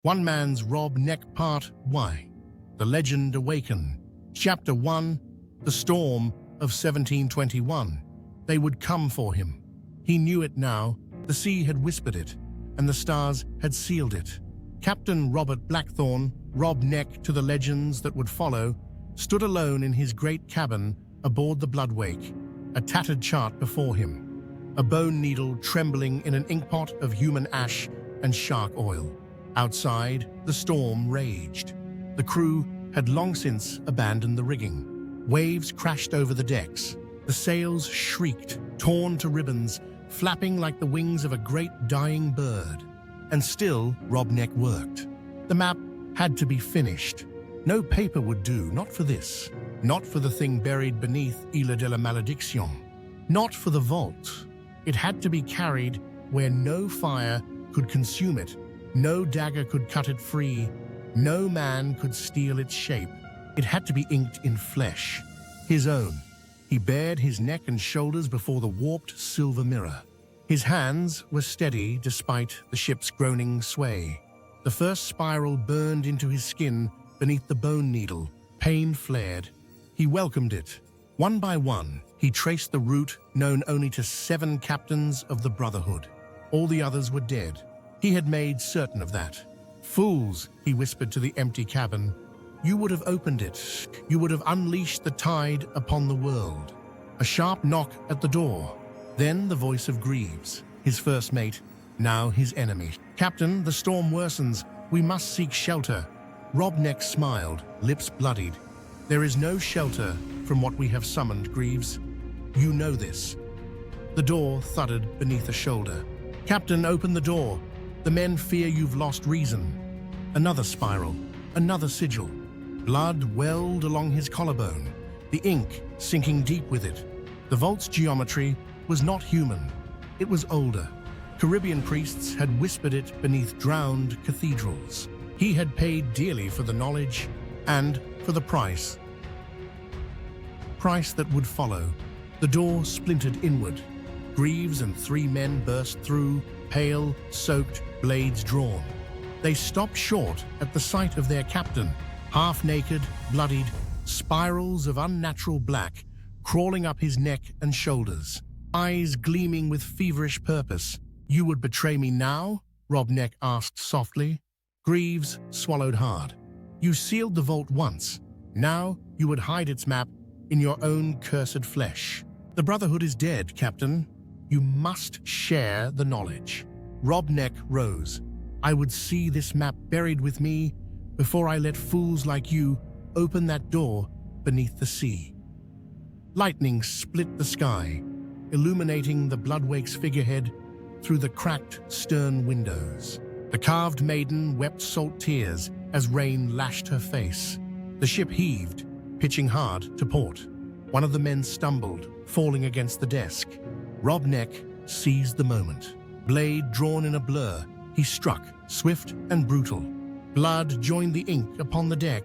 One Man's Rob Neck Part Y. The Legend Awaken. Chapter 1. The Storm of 1721. They would come for him. He knew it now. The sea had whispered it, and the stars had sealed it. Captain Robert Blackthorne, Rob Neck to the legends that would follow, stood alone in his great cabin aboard the Bloodwake, a tattered chart before him, a bone needle trembling in an inkpot of human ash and shark oil. Outside, the storm raged. The crew had long since abandoned the rigging. Waves crashed over the decks. The sails shrieked, torn to ribbons, flapping like the wings of a great dying bird. And still, Rob Neck worked. The map had to be finished. No paper would do, not for this. Not for the thing buried beneath Isla de la Malediction. Not for the vault. It had to be carried where no fire could consume it. No dagger could cut it free. No man could steal its shape. It had to be inked in flesh. His own. He bared his neck and shoulders before the warped silver mirror. His hands were steady despite the ship's groaning sway. The first spiral burned into his skin beneath the bone needle. Pain flared. He welcomed it. One by one, he traced the route known only to 7 captains of the Brotherhood. All the others were dead. He had made certain of that. "Fools," he whispered to the empty cabin. "You would have opened it. You would have unleashed the tide upon the world." A sharp knock at the door. Then the voice of Greaves, his first mate, now his enemy. "Captain, the storm worsens. We must seek shelter." Rob Neck smiled, lips bloodied. "There is no shelter from what we have summoned, Greaves. You know this." The door thudded beneath a shoulder. "Captain, open the door. The men fear you've lost reason." Another spiral, another sigil. Blood welled along his collarbone, the ink sinking deep with it. The vault's geometry was not human. It was older. Caribbean priests had whispered it beneath drowned cathedrals. He had paid dearly for the knowledge and for the price. Price that would follow. The door splintered inward. Greaves and 3 men burst through, pale, soaked, blades drawn. They stopped short at the sight of their captain, half-naked, bloodied, spirals of unnatural black crawling up his neck and shoulders, eyes gleaming with feverish purpose. "You would betray me now?" Rob Neck asked softly. Greaves swallowed hard. "You sealed the vault once. Now you would hide its map in your own cursed flesh. The Brotherhood is dead, Captain. You must share the knowledge." Rob Neck rose. "I would see this map buried with me before I let fools like you open that door beneath the sea." Lightning split the sky, illuminating the Bloodwake's figurehead through the cracked stern windows. The carved maiden wept salt tears as rain lashed her face. The ship heaved, pitching hard to port. One of the men stumbled, falling against the desk. Rob Neck seized the moment. Blade drawn in a blur, he struck, swift and brutal. Blood joined the ink upon the deck.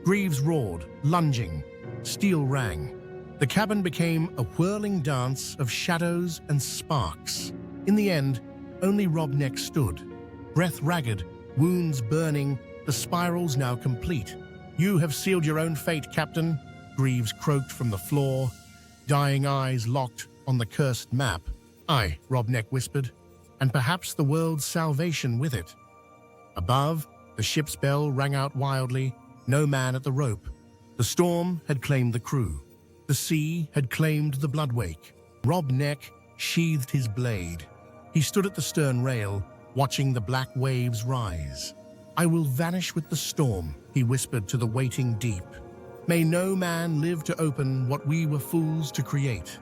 Greaves roared, lunging. Steel rang. The cabin became a whirling dance of shadows and sparks. In the end, only Rob Neck stood. Breath ragged, wounds burning, the spirals now complete. "You have sealed your own fate, Captain," Greaves croaked from the floor, dying eyes locked on the cursed map. "Aye," Rob Neck whispered, "and perhaps the world's salvation with it." Above, the ship's bell rang out wildly, no man at the rope. The storm had claimed the crew. The sea had claimed the Bloodwake. Rob Neck sheathed his blade. He stood at the stern rail, watching the black waves rise. "I will vanish with the storm," he whispered to the waiting deep. "May no man live to open what we were fools to create."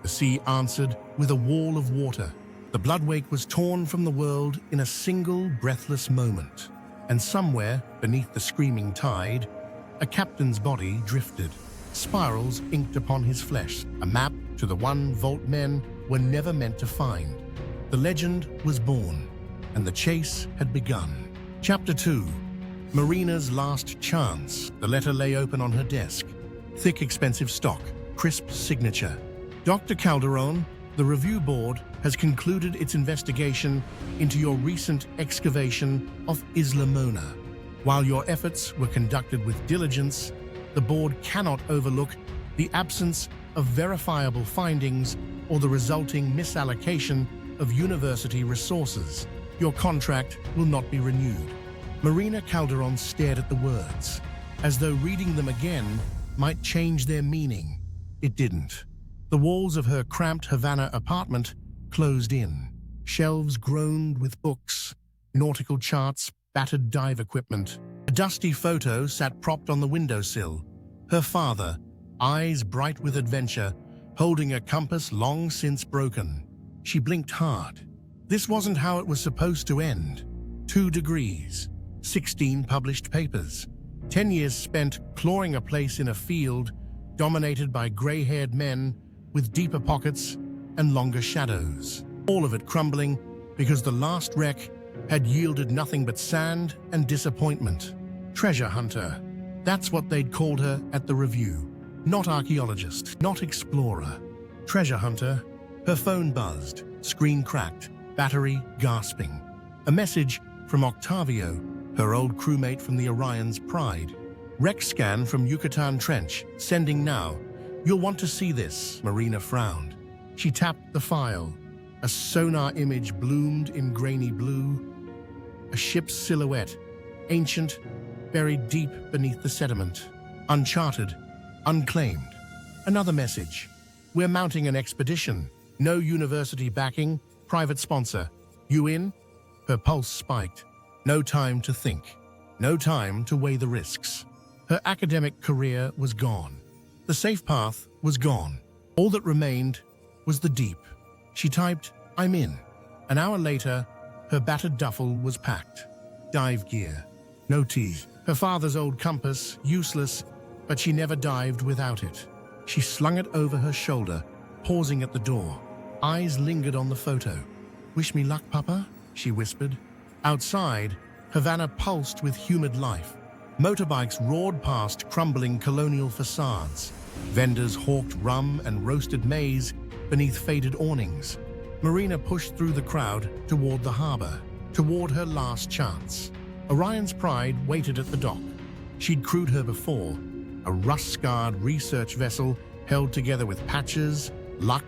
The sea answered with a wall of water. The Bloodwake was torn from the world in a single breathless moment. And somewhere, beneath the screaming tide, a captain's body drifted. Spirals inked upon his flesh, a map to the one vault men were never meant to find. The legend was born, and the chase had begun. Chapter 2. Marina's Last Chance. The letter lay open on her desk. Thick, expensive stock, crisp signature. Dr. Calderon, the review board has concluded its investigation into your recent excavation of Isla Mona. While your efforts were conducted with diligence, the board cannot overlook the absence of verifiable findings or the resulting misallocation of university resources. Your contract will not be renewed. Marina Calderon stared at the words, as though reading them again might change their meaning. It didn't. The walls of her cramped Havana apartment closed in. Shelves groaned with books, nautical charts, battered dive equipment. A dusty photo sat propped on the windowsill. Her father, eyes bright with adventure, holding a compass long since broken. She blinked hard. This wasn't how it was supposed to end. 2 degrees, 16 published papers, 10 years spent clawing a place in a field dominated by gray-haired men with deeper pockets and longer shadows. All of it crumbling because the last wreck had yielded nothing but sand and disappointment. Treasure hunter. That's what they'd called her at the review. Not archaeologist, not explorer. Treasure hunter. Her phone buzzed, screen cracked, battery gasping. A message from Octavio, her old crewmate from the Orion's Pride. Wreck scan from Yucatan Trench, sending now. You'll want to see this, Marina frowned. She tapped the file. A sonar image bloomed in grainy blue. A ship's silhouette, ancient, buried deep beneath the sediment. Uncharted, unclaimed. Another message. We're mounting an expedition. No university backing, private sponsor. You in? Her pulse spiked. No time to think. No time to weigh the risks. Her academic career was gone. The safe path was gone. All that remained was the deep. She typed, I'm in. An hour later, her battered duffel was packed. Dive gear. No tea. Her father's old compass, useless, but she never dived without it. She slung it over her shoulder, pausing at the door. Eyes lingered on the photo. Wish me luck, Papa? She whispered. Outside, Havana pulsed with humid life. Motorbikes roared past crumbling colonial facades. Vendors hawked rum and roasted maize beneath faded awnings. Marina pushed through the crowd toward the harbor, toward her last chance. Orion's Pride waited at the dock. She'd crewed her before, a rust-scarred research vessel held together with patches, luck,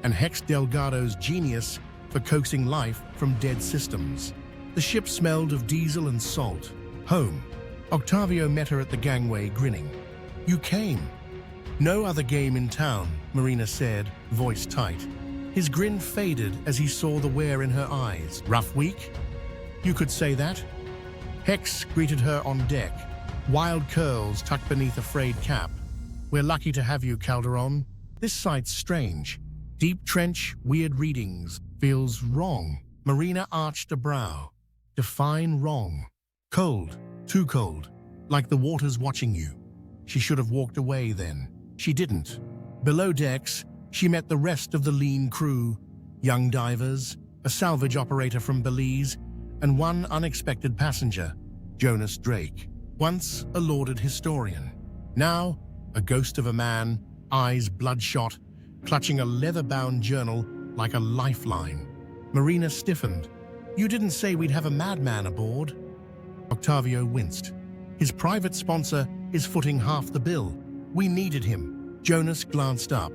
and Hex Delgado's genius for coaxing life from dead systems. The ship smelled of diesel and salt. Home. Octavio met her at the gangway, grinning. You came. No other game in town, Marina said, voice tight. His grin faded as he saw the wear in her eyes. Rough week? You could say that. Hex greeted her on deck, wild curls tucked beneath a frayed cap. We're lucky to have you, Calderon. This site's strange. Deep trench, weird readings. Feels wrong. Marina arched a brow. Define wrong. Cold. Too cold. Like the water's watching you. She should have walked away then. She didn't. Below decks, she met the rest of the lean crew. Young divers, a salvage operator from Belize, and one unexpected passenger, Jonas Drake. Once a lauded historian. Now, a ghost of a man, eyes bloodshot, clutching a leather-bound journal like a lifeline. Marina stiffened. You didn't say we'd have a madman aboard. Octavio winced. His private sponsor is footing half the bill. We needed him. Jonas glanced up.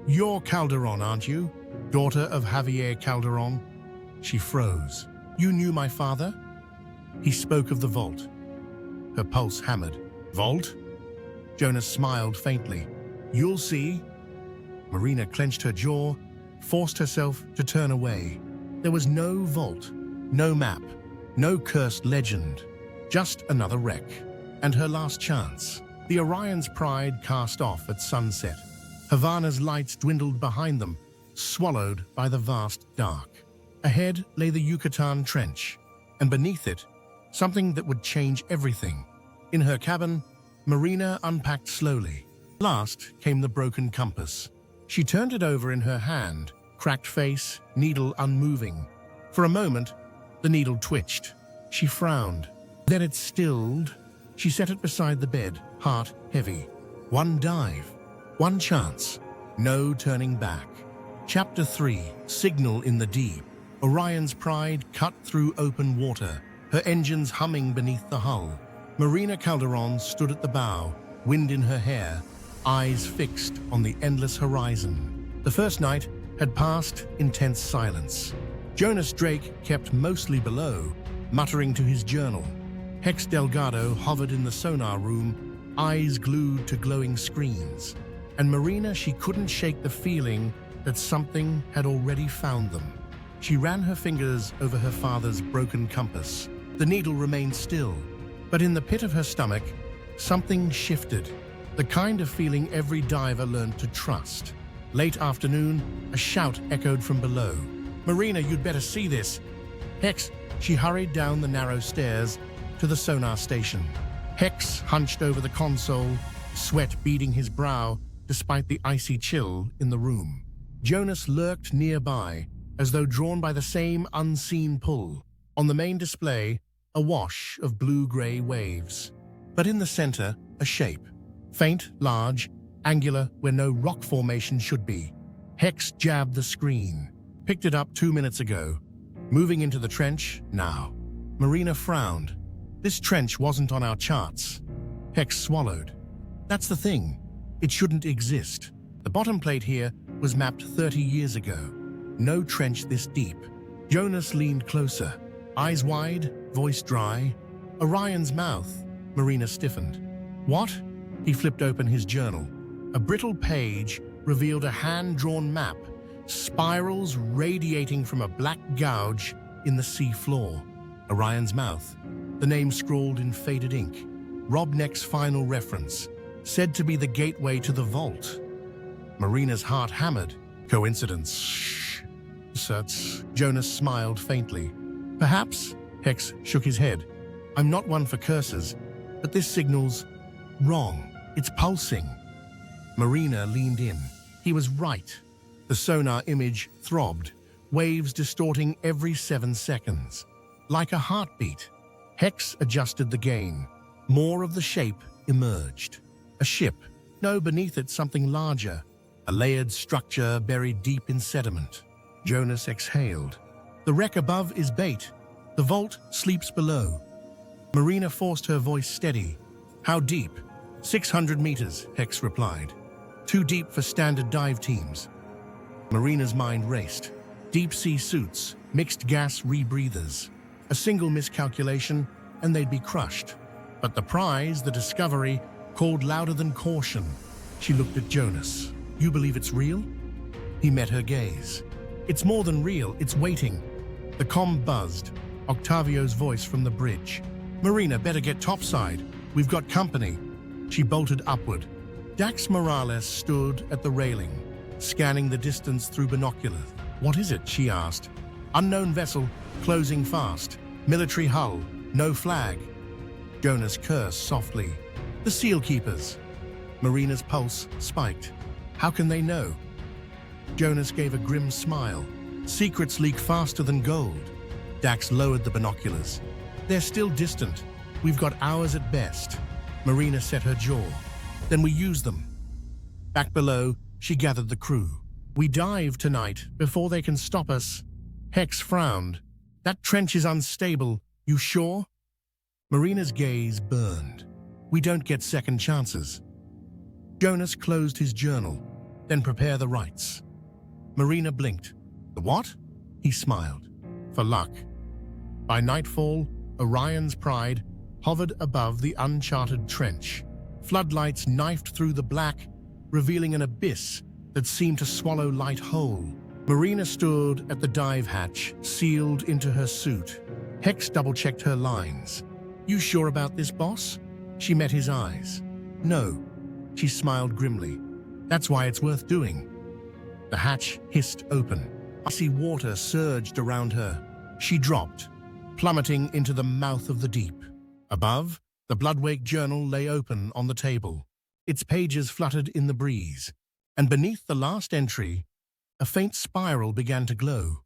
You're Calderon, aren't you? Daughter of Javier Calderon? She froze. You knew my father? He spoke of the vault. Her pulse hammered. Vault? Jonas smiled faintly. You'll see. Marina clenched her jaw, forced herself to turn away. There was no vault, no map, no cursed legend. Just another wreck. And her last chance. The Orion's Pride cast off at sunset. Havana's lights dwindled behind them, swallowed by the vast dark. Ahead lay the Yucatan Trench, and beneath it, something that would change everything. In her cabin, Marina unpacked slowly. Last came the broken compass. She turned it over in her hand, cracked face, needle unmoving. For a moment, the needle twitched. She frowned. Then it stilled. She set it beside the bed, heart heavy. One dive, one chance, no turning back. Chapter 3, Signal in the Deep. Orion's Pride cut through open water, her engines humming beneath the hull. Marina Calderon stood at the bow, wind in her hair, eyes fixed on the endless horizon. The first night had passed in tense silence. Jonas Drake kept mostly below, muttering to his journal. Hex Delgado hovered in the sonar room, eyes glued to glowing screens. And Marina, she couldn't shake the feeling that something had already found them. She ran her fingers over her father's broken compass. The needle remained still, but in the pit of her stomach, something shifted, the kind of feeling every diver learned to trust. Late afternoon, a shout echoed from below. "Marina, you'd better see this." Hex, she hurried down the narrow stairs to the sonar station. Hex hunched over the console, sweat beading his brow despite the icy chill in the room. Jonas lurked nearby, as though drawn by the same unseen pull. On the main display, a wash of blue-gray waves. But in the center, a shape. Faint, large, angular where no rock formation should be. Hex jabbed the screen. Picked it up 2 minutes ago. Moving into the trench now. Marina frowned. This trench wasn't on our charts. Hex swallowed. That's the thing. It shouldn't exist. The bottom plate here was mapped 30 years ago. No trench this deep. Jonas leaned closer. Eyes wide, voice dry. Orion's mouth. Marina stiffened. What? He flipped open his journal. A brittle page revealed a hand-drawn map, spirals radiating from a black gouge in the sea floor. Orion's mouth. The name scrawled in faded ink. Robneck's final reference. Said to be the gateway to the vault. Marina's heart hammered. Coincidence. Shh. Certs. Jonas smiled faintly. Perhaps. Hex shook his head. I'm not one for curses, but this signal's wrong. It's pulsing. Marina leaned in. He was right. The sonar image throbbed, waves distorting every 7 seconds. Like a heartbeat. Hex adjusted the gain. More of the shape emerged. A ship. No, beneath it something larger. A layered structure buried deep in sediment. Jonas exhaled. The wreck above is bait. The vault sleeps below. Marina forced her voice steady. How deep? 600 meters, Hex replied. Too deep for standard dive teams. Marina's mind raced. Deep-sea suits, mixed gas rebreathers. A single miscalculation, and they'd be crushed. But the prize, the discovery, called louder than caution. She looked at Jonas. You believe it's real? He met her gaze. It's more than real, it's waiting. The comm buzzed. Octavio's voice from the bridge. Marina, better get topside. We've got company. She bolted upward. Dax Morales stood at the railing, scanning the distance through binoculars. What is it? She asked. Unknown vessel, closing fast. Military hull, no flag. Jonas cursed softly. The Seal Keepers. Marina's pulse spiked. How can they know? Jonas gave a grim smile. Secrets leak faster than gold. Dax lowered the binoculars. They're still distant. We've got hours at best. Marina set her jaw. Then we use them. Back below, she gathered the crew. We dive tonight before they can stop us. Hex frowned. That trench is unstable. You sure? Marina's gaze burned. We don't get second chances. Jonas closed his journal. Then prepare the rites. Marina blinked. The what? He smiled. For luck. By nightfall, Orion's Pride hovered above the uncharted trench. Floodlights knifed through the black, revealing an abyss that seemed to swallow light whole. Marina stood at the dive hatch, sealed into her suit. Hex double-checked her lines. You sure about this, boss? She met his eyes. No. She smiled grimly. That's why it's worth doing. The hatch hissed open. Icy water surged around her. She dropped, plummeting into the mouth of the deep. Above, the Bloodwake journal lay open on the table. Its pages fluttered in the breeze, and beneath the last entry, a faint spiral began to glow.